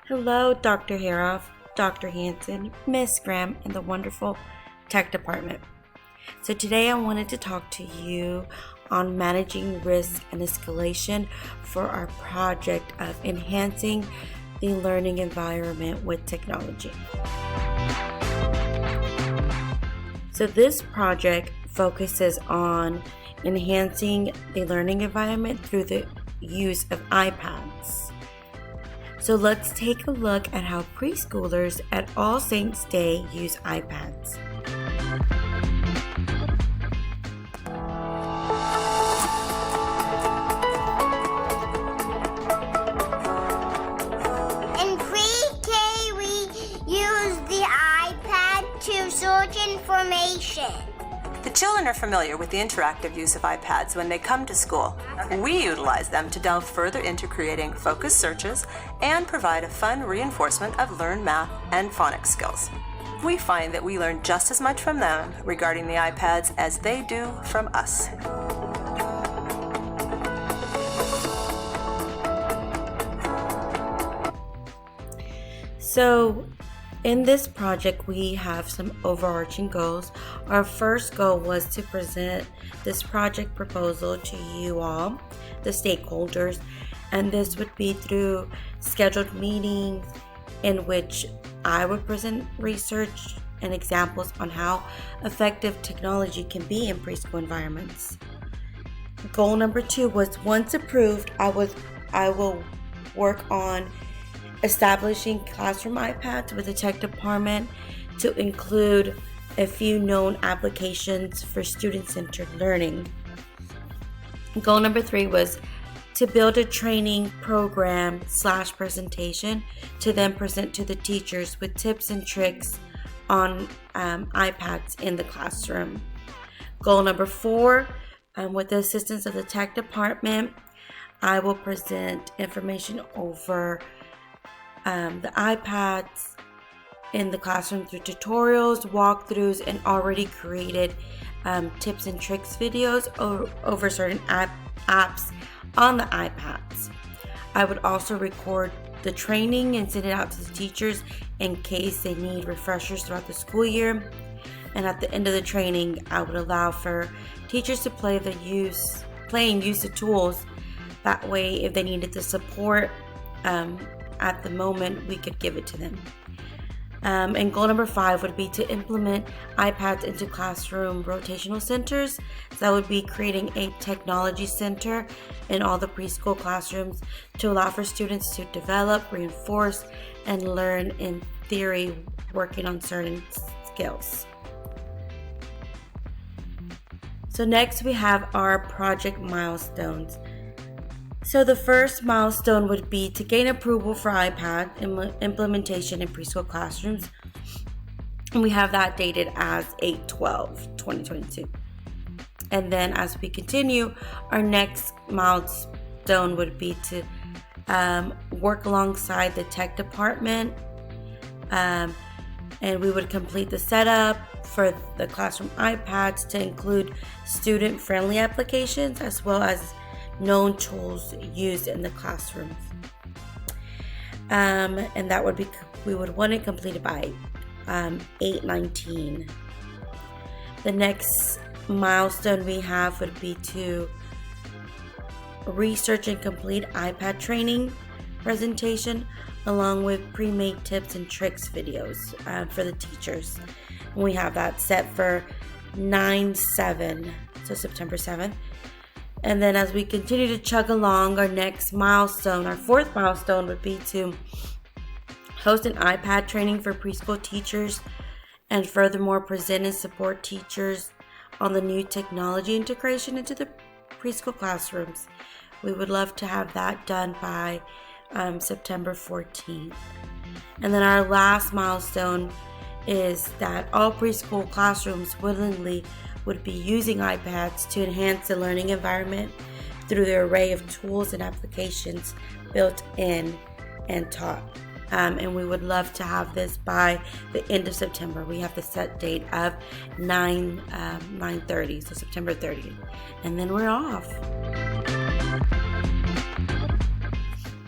Hello, Dr. Haroff, Dr. Hanson, Miss Graham, and the wonderful tech department. So today I wanted to talk to you on managing risk and escalation for our project of enhancing the learning environment with technology. So this project focuses on enhancing the learning environment through the use of iPads. So let's take a look at how preschoolers at All Saints Day use iPads. In pre-K, we use the iPad to search information. The children are familiar with the interactive use of iPads when they come to school. We utilize them to delve further into creating focused searches and provide a fun reinforcement of learned math and phonics skills. We find that we learn just as much from them regarding the iPads as they do from us. So in this project, we have some overarching goals. Our first goal was to present this project proposal to you all, the stakeholders, and this would be through scheduled meetings in which I would present research and examples on how effective technology can be in preschool environments. Goal number 2 was, once approved, I will work on establishing classroom iPads with the tech department to include a few known applications for student-centered learning. Goal number 3 was to build a training program / presentation to then present to the teachers with tips and tricks on iPads in the classroom. Goal number 4, with the assistance of the tech department, I will present information over the iPads in the classroom through tutorials, walkthroughs, and already created tips and tricks videos over certain apps on the iPads. I would also record the training and send it out to the teachers in case they need refreshers throughout the school year. And at the end of the training, I would allow for teachers to play and use the tools. That way, if they needed the support at the moment, we could give it to them. And goal number 5 would be to implement iPads into classroom rotational centers. So that would be creating a technology center in all the preschool classrooms to allow for students to develop, reinforce, and learn in theory, working on certain skills. So next we have our project milestones. So the first milestone would be to gain approval for iPad implementation in preschool classrooms. And we have that dated as 8/12/2022. And then as we continue, our next milestone would be to work alongside the tech department. And we would complete the setup for the classroom iPads to include student-friendly applications as well as known tools used in the classrooms. And that would be, we would want it completed by 8/19. The next milestone we have would be to research and complete iPad training presentation along with pre-made tips and tricks videos for the teachers. And we have that set for 9/7, so September 7th. And then as we continue to chug along, our next milestone, our 4th milestone, would be to host an iPad training for preschool teachers and furthermore present and support teachers on the new technology integration into the preschool classrooms. We would love to have that done by September 14th. And then our last milestone is that all preschool classrooms willingly would be using iPads to enhance the learning environment through the array of tools and applications built in and taught. And we would love to have this by the end of September. We have the set date of 9/30, so September 30th. And then we're off.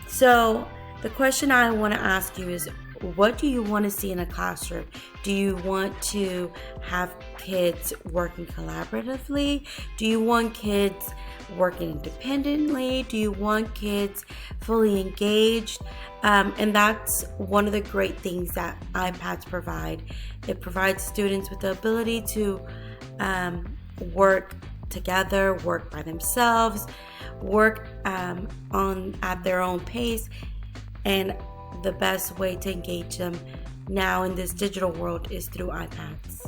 So The question I want to ask you is, what do you want to see in a classroom? Do you want to have kids working collaboratively? Do you want kids working independently? Do you want kids fully engaged? And that's one of the great things that iPads provide. It provides students with the ability to work together, work by themselves, work at their own pace, and the best way to engage them now in this digital world is through iPads.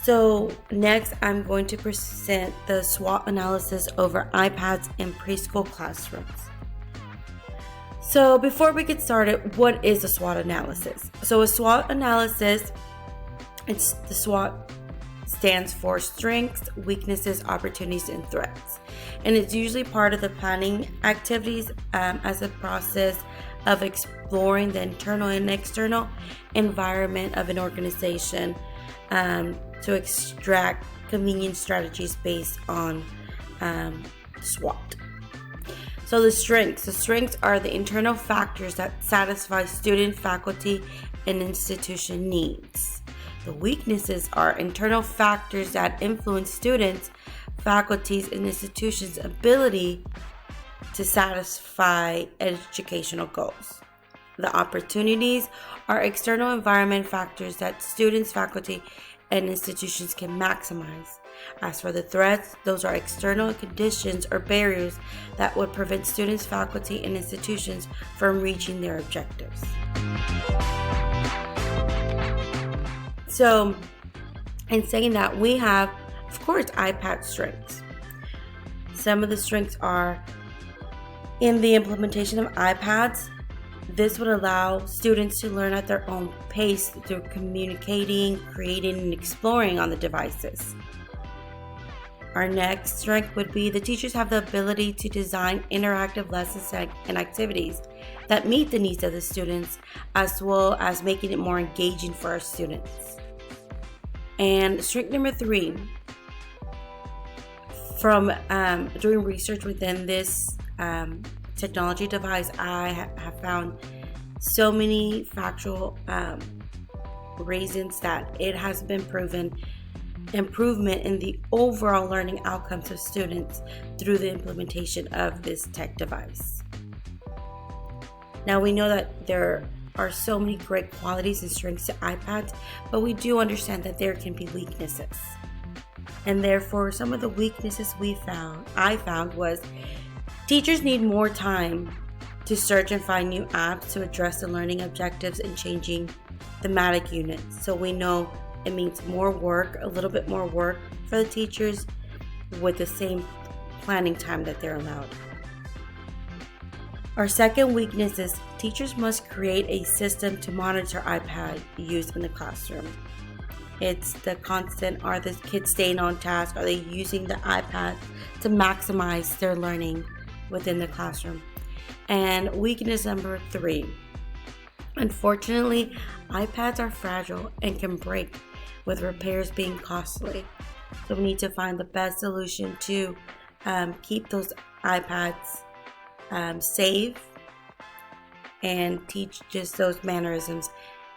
So next, I'm going to present the SWOT analysis over iPads in preschool classrooms. So before we get started, what is a SWOT analysis? So a SWOT analysis, the SWOT stands for strengths, weaknesses, opportunities, and threats. And it's usually part of the planning activities as a process of exploring the internal and external environment of an organization to extract convenient strategies based on SWOT. So the strengths are the internal factors that satisfy student, faculty, and institution needs. The weaknesses are internal factors that influence students, faculties, and institutions' ability to satisfy educational goals. The opportunities are external environment factors that students, faculty, and institutions can maximize. As for the threats, those are external conditions or barriers that would prevent students, faculty, and institutions from reaching their objectives. So, in saying that, we have, of course, iPad strengths. Some of the strengths are in the implementation of iPads. This would allow students to learn at their own pace through communicating, creating, and exploring on the devices. Our next strength would be the teachers have the ability to design interactive lessons and activities that meet the needs of the students, as well as making it more engaging for our students. And strength number 3, from doing research within this technology device, I have found so many factual reasons that it has been proven improvement in the overall learning outcomes of students through the implementation of this tech device. Now, we know that there are so many great qualities and strengths to iPads, but we do understand that there can be weaknesses. And therefore, some of the weaknesses I found was teachers need more time to search and find new apps to address the learning objectives and changing thematic units. So we know it means more work, a little bit more work for the teachers with the same planning time that they're allowed. Our second weakness is teachers must create a system to monitor iPad use in the classroom. It's the constant, are the kids staying on task? Are they using the iPad to maximize their learning within the classroom? And weakness number 3. Unfortunately, iPads are fragile and can break, with repairs being costly. So we need to find the best solution to keep those iPads safe and teach just those mannerisms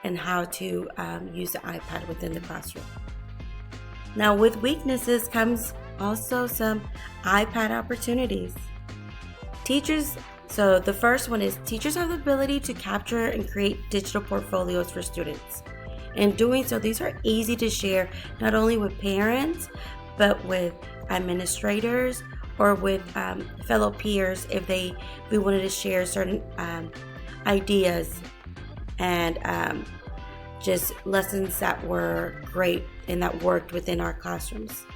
and how to use the iPad within the classroom. Now, with weaknesses comes also some iPad opportunities. So the first one is teachers have the ability to capture and create digital portfolios for students. In doing so, these are easy to share not only with parents, but with administrators or with fellow peers if we wanted to share certain ideas and just lessons that were great and that worked within our classrooms.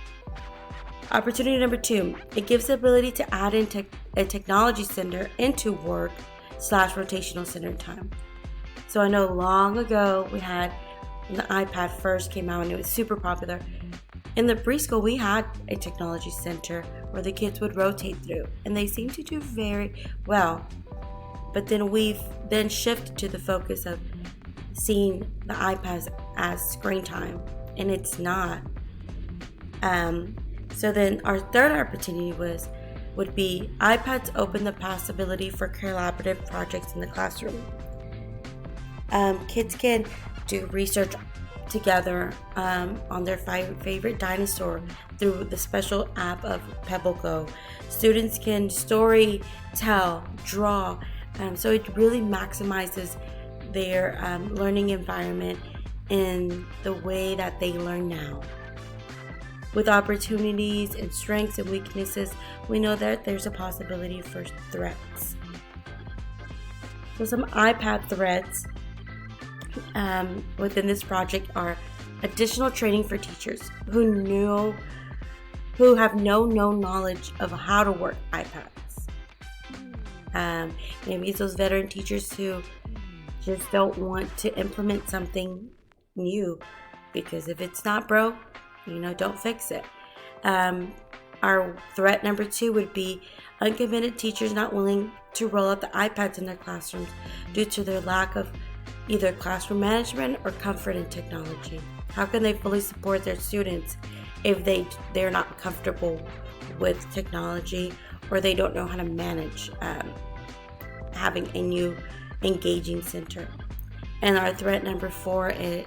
Opportunity number 2, it gives the ability to add in a technology center into work/rotational center time. So I know long ago when the iPad first came out and it was super popular, in the preschool we had a technology center where the kids would rotate through, and they seemed to do very well. But then we've shifted to the focus of seeing the iPads as screen time, and it's not. So then our third opportunity was would be iPads open the possibility for collaborative projects in the classroom. Kids can do research together on their favorite dinosaur through the special app of Pebble Go. Students can story tell, draw, so it really maximizes their learning environment in the way that they learn now. With opportunities and strengths and weaknesses, we know that there's a possibility for threats. So some iPad threats within this project are additional training for teachers who have no known knowledge of how to work iPads. Maybe it's those veteran teachers who just don't want to implement something new, because if it's not broke, don't fix it. Our threat number 2 would be uncommitted teachers not willing to roll out the iPads in their classrooms due to their lack of either classroom management or comfort in technology. How can they fully support their students if they're not comfortable with technology, or they don't know how to manage having a new engaging center? And our threat number 3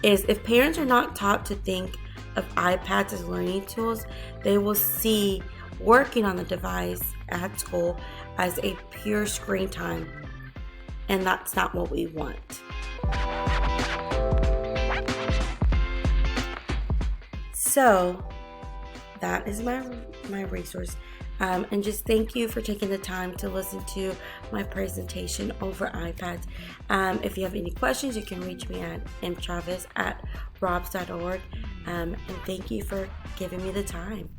is if parents are not taught to think of iPads as learning tools, they will see working on the device at school as a pure screen time, and that's not what we want. So that is my resource. And just thank you for taking the time to listen to my presentation over iPads. If you have any questions, you can reach me at mchavez@robs.org. And thank you for giving me the time.